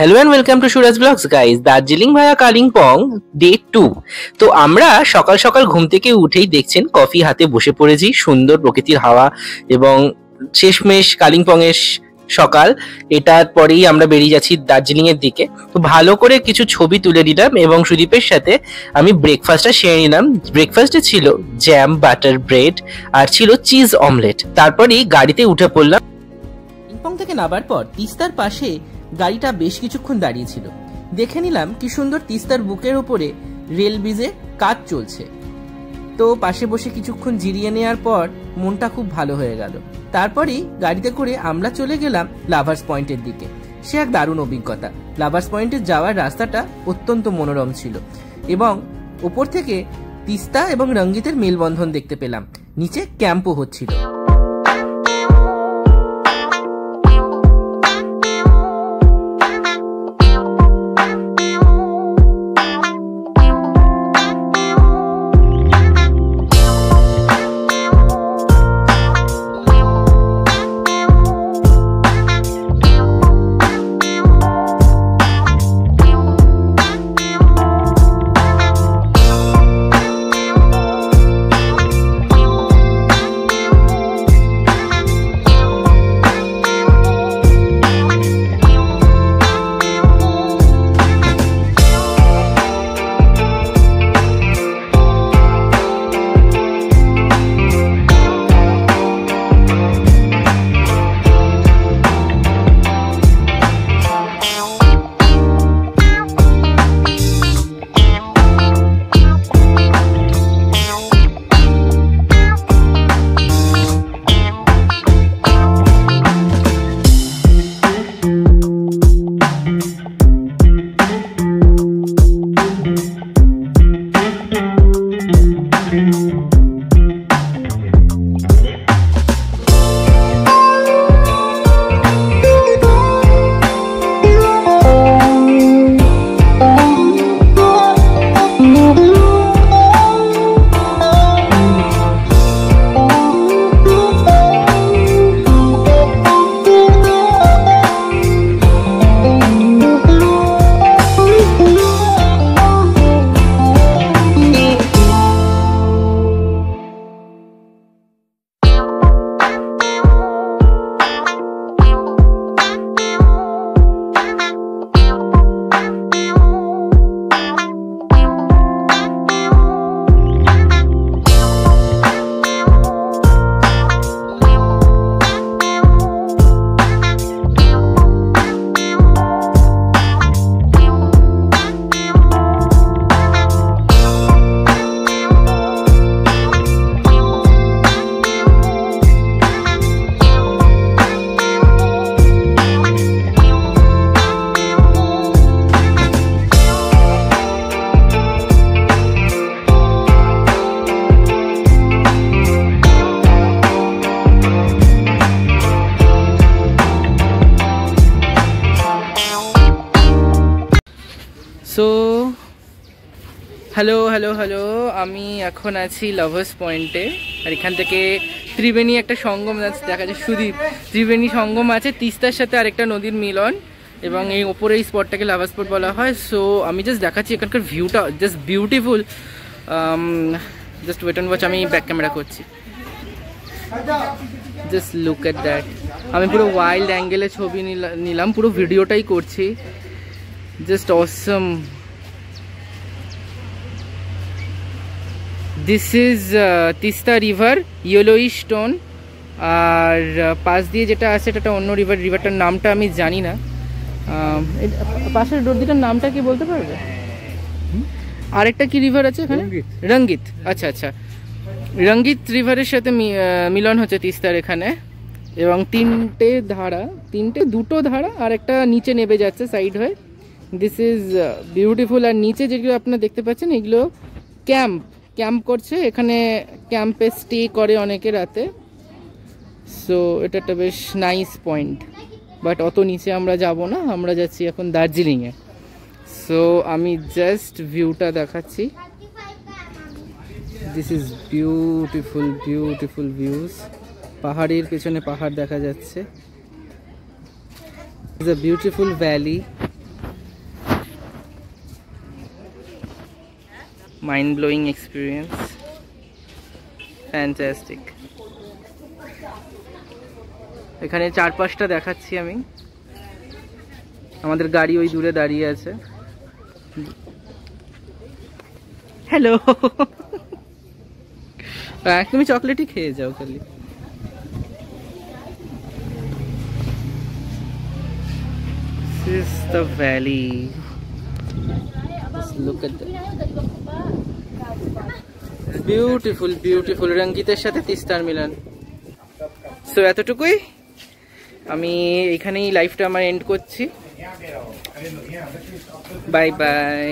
Hello and welcome to Suraj blogs guys. Darjeeling via Kalimpong day 2। তো আমরা সকাল সকাল ঘুম থেকে উঠেই দেখছেন কফি হাতে বসে পড়েছি, সুন্দর প্রকৃতির হাওয়া এবং শেষমেশ কালিম্পং এর সকাল। এটার পরেই আমরা বেরিয়ে যাচ্ছি দার্জিলিং এর দিকে। তো ভালো করে কিছু ছবি তুলে নিলাম এবং সুদীপের সাথে আমি ব্রেকফাস্টটা সেরে নিলাম। ব্রেকফাস্টে ছিল জ্যাম, বাটার ব্রেড আর ছিল চিজ অমলেট। তারপরেই গাড়িতে উঠে পড়লাম। কালিম্পং থেকে নামার পর তিস্তার পাশে গাড়িটা বেশ কিছুক্ষণ দাঁড়িয়েছিল। দেখে নিলাম কি সুন্দর তিস্তার বুকের ওপরে রেল ব্রিজে কাজ চলছে। তো পাশে বসে কিছুক্ষণ জিরিয়ে নেওয়ার পর মনটা খুব ভালো হয়ে গেল। তারপরেই গাড়িতে করে আমরা চলে গেলাম লাভার্স পয়েন্টের দিকে। সে এক দারুণ অভিজ্ঞতা। লাভার্স পয়েন্টে যাওয়ার রাস্তাটা অত্যন্ত মনোরম ছিল এবং ওপর থেকে তিস্তা এবং রঙ্গিতের মেলবন্ধন দেখতে পেলাম। নিচে ক্যাম্পও হচ্ছিল। সো হ্যালো হ্যালো হ্যালো আমি এখন আছি লাভার্স পয়েন্টে। আর এখান থেকে ত্রিবেণী একটা সঙ্গম দেখা যায়। সুদীপ, ত্রিবেণী সঙ্গম আছে তিস্তার সাথে আরেকটা নদীর মিলন এবং এই ওপরে এই স্পটটাকে লাভার স্পট বলা হয়। সো আমি জাস্ট দেখাচ্ছি এখানকার ভিউটা just beautiful. Just wait and watch. আমি ব্যাক ক্যামেরা করছি। Just look at that. আমি পুরো ওয়াইল্ড অ্যাঙ্গেলে ছবি নিলাম, পুরো ভিডিওটাই করছি। Just awesome. This is Tista River, Yellowish Stone. আর পাশ দিয়ে যেটা আছে এটা অন্য রিভারটার নামটা আমি জানি না। পাশের নদীটার নামটা কি বলতে পারবে? আরেকটা কি রিভার আছে এখানে? রঙ্গিত। আচ্ছা আচ্ছা, রঙ্গিত রিভারের সাথে মিলন হচ্ছে তিস্তার এখানে। এবং দুটো ধারা আর একটা নিচে নেমে যাচ্ছে সাইড হয়ে। This is beautiful. আর নিচে যেগুলো আপনারা দেখতে পাচ্ছেন এগুলো ক্যাম্প করছে। এখানে ক্যাম্পে স্টে করে অনেকে রাতে। সো এটা একটা বেশ নাইস পয়েন্ট। বাট অত নিচে আমরা যাব না, আমরা যাচ্ছি এখন দার্জিলিংয়ে। সো আমি জাস্ট ভিউটা দেখাচ্ছি। This is beautiful beautiful views. পাহাড়ের পেছনে পাহাড় দেখা যাচ্ছে। Is a beautiful valley mind blowing experience, fantastic. এখানে চারপাশটা দেখাচ্ছি আমি। আমাদের গাড়ি ওই দূরে দাঁড়িয়ে আছে। হ্যালো। তুমি চকলেটই খেয়ে যাও খালি। This is the valley. Just look at that. Beautiful, beautiful. রঙ্গিতের সাথে তিস্তার মিলন। সো এতটুকুই, আমি এখানেই লাইফটা আমার এন্ড করছি। Bye bye.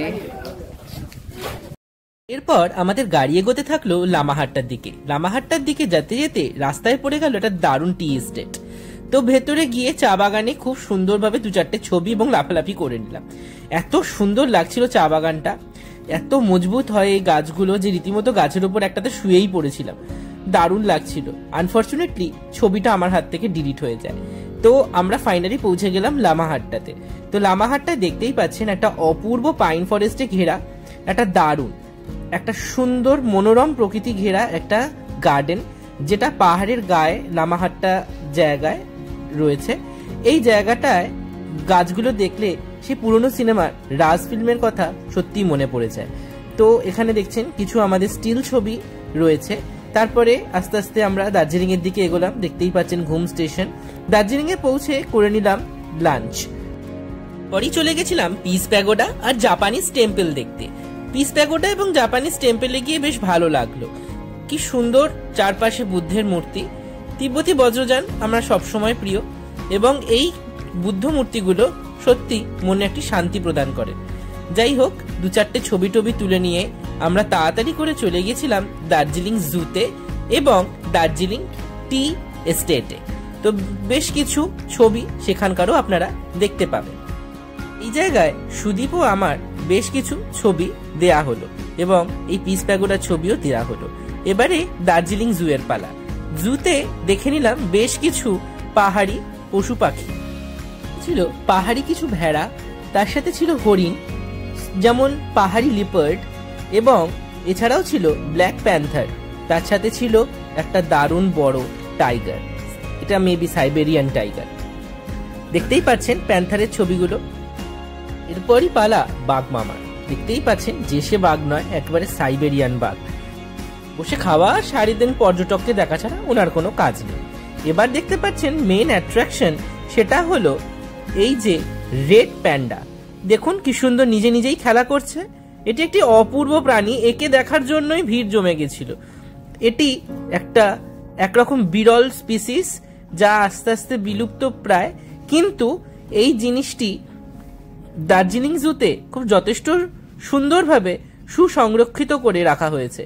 এরপর আমাদের গাড়ি এগোতে থাকলো লামাহাট্টার দিকে। লামাহাট্টার দিকে যেতে যেতে রাস্তায় পড়ে গেল একটা দারুণ টি এস্টেট। তো ভেতরে গিয়ে চা বাগানে খুব সুন্দরভাবে 2-4টে ছবি এবং লাফালাফি করে নিলাম। এত সুন্দর লাগছিল চা বাগানটা, এত মজবুত হয় এই গাছগুলো যে রীতিমতো গাছের উপর একটাতে শুয়েই পড়েছিলাম। দারুণ লাগছিল। আনফর্চুনেটলি ছবিটা আমার হাত থেকে ডিলিট হয়ে যায়। তো আমরা ফাইনালি পৌঁছে গেলাম লামাহাট্টাতে। তো লামাহাট্টায় দেখতেই পাচ্ছেন একটা অপূর্ব পাইন ফরেস্টে ঘেরা একটা দারুণ, একটা সুন্দর মনোরম প্রকৃতি ঘেরা একটা গার্ডেন, যেটা পাহাড়ের গায়ে লামাহাট্টা জায়গায় রয়েছে। এই জায়গাটায় গাছগুলো দেখলে সেই পুরনো সিনেমার রাজ ফিল্মের কথা সত্যি মনে পড়ে যায়। তো এখানে দেখছেন কিছু আমাদের স্টিল ছবি রয়েছে। তারপরে আস্তে আস্তে আমরা দার্জিলিং এর দিকে এগোলাম। দেখতেই পাচ্ছেন ঘুম স্টেশন। দার্জিলিং এ পৌঁছে করে নিলাম লাঞ্চ। পরেই চলে গেছিলাম পিস প্যাগোডা আর জাপানিজ টেম্পল দেখতে। পিস প্যাগোডা এবং জাপানিজ টেম্পলে গিয়ে বেশ ভালো লাগলো। কি সুন্দর চারপাশে বুদ্ধের মূর্তি। তিব্বতী বজ্রযান আমরা সবসময় প্রিয়, এবং এই বুদ্ধ মূর্তিগুলো সত্যি মনে একটি শান্তি প্রদান করে। যাই হোক, 2-4টে ছবি টবি তুলে নিয়ে আমরা তাড়াতাড়ি করে চলে গেছিলাম দার্জিলিং জুতে এবং দার্জিলিং টি এস্টেটে। তো বেশ কিছু ছবি সেখানকারও আপনারা দেখতে পাবেন। এই জায়গায় সুদীপ ও আমার বেশ কিছু ছবি দেয়া হলো এবং এই পিস প্যাগোডার ছবিও দেয়া হলো। এবারে দার্জিলিং জু এর পালা। জুতে দেখে নিলাম বেশ কিছু পাহাড়ি পশু পাখি ছিল। পাহাড়ি কিছু ভেড়া, তার সাথে ছিল হরিণ, যেমন পাহাড়ি লিপার্ড, এবং এছাড়াও ছিল ব্ল্যাক প্যান্থার। তার সাথে ছিল একটা দারুণ বড় টাইগার, এটা মেবি সাইবেরিয়ান টাইগার। দেখতেই পাচ্ছেন প্যান্থারের ছবিগুলো। এরপরই পালা বাঘ মামার। দেখতেই পাচ্ছেন যে সে বাঘ নয়, একেবারে সাইবেরিয়ান বাঘ। বসে খাওয়া সারাদিন পর্যটককে দেখা ছাড়া ওনার কোনো কাজ নেই। এবার দেখতে পাচ্ছেন মেইন অ্যাট্রাকশন, সেটা হলো এই যে রেড প্যান্ডা। দেখুন কি সুন্দর নিজে নিজেই খেলা করছে। এটি একটি অপূর্ব প্রাণী, একে দেখার জন্যই ভিড় জমে গেছিল। এটি একটা একরকম বিরল স্পিসিস, যা আস্তে আস্তে বিলুপ্ত প্রায়, কিন্তু এই জিনিসটি দার্জিলিং জুতে খুব যথেষ্ট সুন্দরভাবে সুসংরক্ষিত করে রাখা হয়েছে।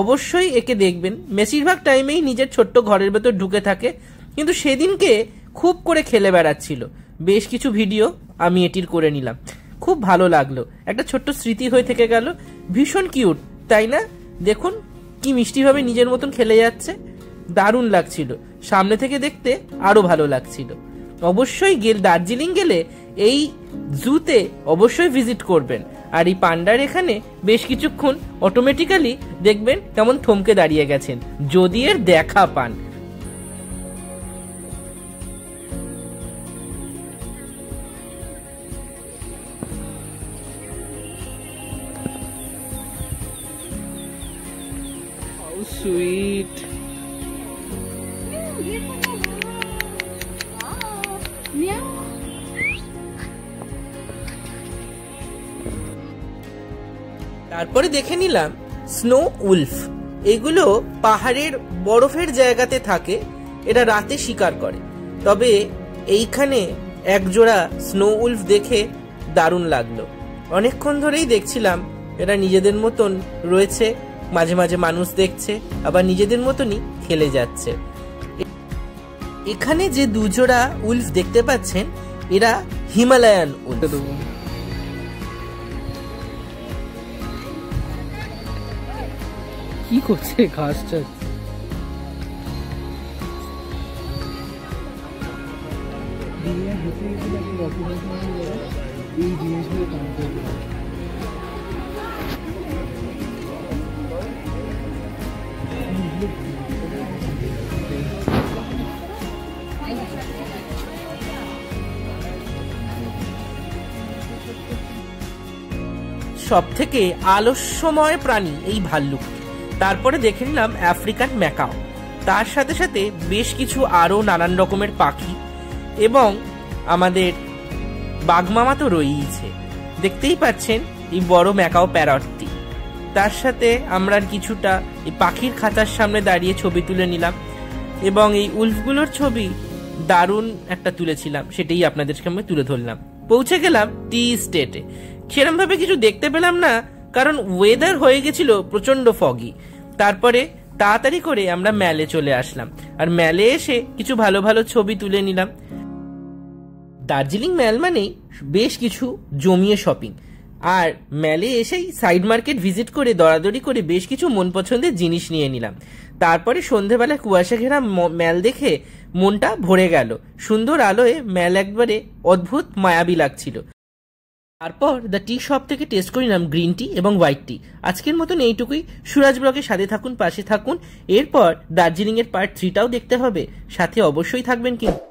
অবশ্যই একে দেখবেন। বেশিরভাগ টাইমেই নিজের ছোট্ট ঘরের ভেতর ঢুকে থাকে, কিন্তু সেদিনকে খুব করে খেলে বেড়াচ্ছিল। বেশ কিছু ভিডিও আমি এটির করে নিলাম, খুব ভালো লাগলো। একটা ছোট্ট স্মৃতি হয়ে থেকে গেল। ভীষণ কিউট, তাই না? দেখুন কি মিষ্টিভাবে নিজের মতন খেলে যাচ্ছে, দারুণ লাগছিল। সামনে থেকে দেখতে আরো ভালো লাগছিল। অবশ্যই দার্জিলিং গেলে এই জুতে অবশ্যই ভিজিট করবেন। আর এই পান্ডার এখানে বেশ কিছুক্ষণ অটোমেটিক্যালি দেখবেন কেমন থমকে দাঁড়িয়ে গেছেন, যদি এর দেখা পান। How sweet. তারপরে দেখে নিলাম স্নো উলফ। এগুলো পাহাড়ের বরফের জায়গাতে থাকে, এরা রাতে শিকার করে। তবে এইখানে একজোড়া স্নো উলফ দেখে দারুণ লাগলো। অনেকক্ষণ ধরেই দেখছিলাম, এরা নিজেদের মতন রয়েছে, মাঝে মাঝে মানুষ দেখছে, আবার নিজেদের মতনই খেলে যাচ্ছে। এখানে যে দুজোড়া উলফ দেখতে পাচ্ছেন, এরা হিমালয়ান উলফ। কি করছে ঘাসটা? এই জিনিসগুলো সব থেকে আলস্যময় প্রাণী এই ভাল্লুক। তারপরে দেখে নিলাম আফ্রিকান ম্যাকাও, তার সাথে সাথে বেশ কিছু আরও নানান রকমের পাখি, এবং আমাদের বাঘমামা তো রয়েইছে, দেখতেই পাচ্ছেন এই বড় ম্যাকাও প্যারটটি। তার সাথে আমরা কিছুটা এই পাখির খাঁচার সামনে দাঁড়িয়ে ছবি তুলে নিলাম, এবং এই উল্ফগুলোর ছবি দারুণ একটা তুলেছিলাম, সেটাই আপনাদের সামনে তুলে ধরলাম। পৌঁছে গেলাম টি স্টেটে। সেরমভাবে কিছু দেখতে পেলাম না, কারণ ওয়েদার হয়ে গেছিল প্রচণ্ড ফগি। তারপরে তাড়াতাড়ি করে আমরা ম্যালে চলে আসলাম, আর ম্যালে এসে কিছু ভালো ভালো ছবি তুলে নিলাম। দার্জিলিং ম্যাল মানেই বেশ কিছু জমিয়ে শপিং, আর ম্যালে এসেই সাইড মার্কেট ভিজিট করে দরাদরি করে বেশ কিছু মন পছন্দের জিনিস নিয়ে নিলাম। তারপরে সন্ধেবেলা কুয়াশা ঘেরা ম্যাল দেখে মনটা ভরে গেল। সুন্দর আলোয় ম্যাল একবারে অদ্ভুত মায়াবী লাগছিল। তারপর দ্য টি শপ থেকে টেস্ট করিলাম গ্রিন টি এবং হোয়াইট টি। আজকের মতন এইটুকুই। সুরাজ ব্লগের সাথে থাকুন, পাশে থাকুন। এরপর দার্জিলিংয়ের পার্ট 3টাও দেখতে হবে, সাথে অবশ্যই থাকবেন কিন্তু।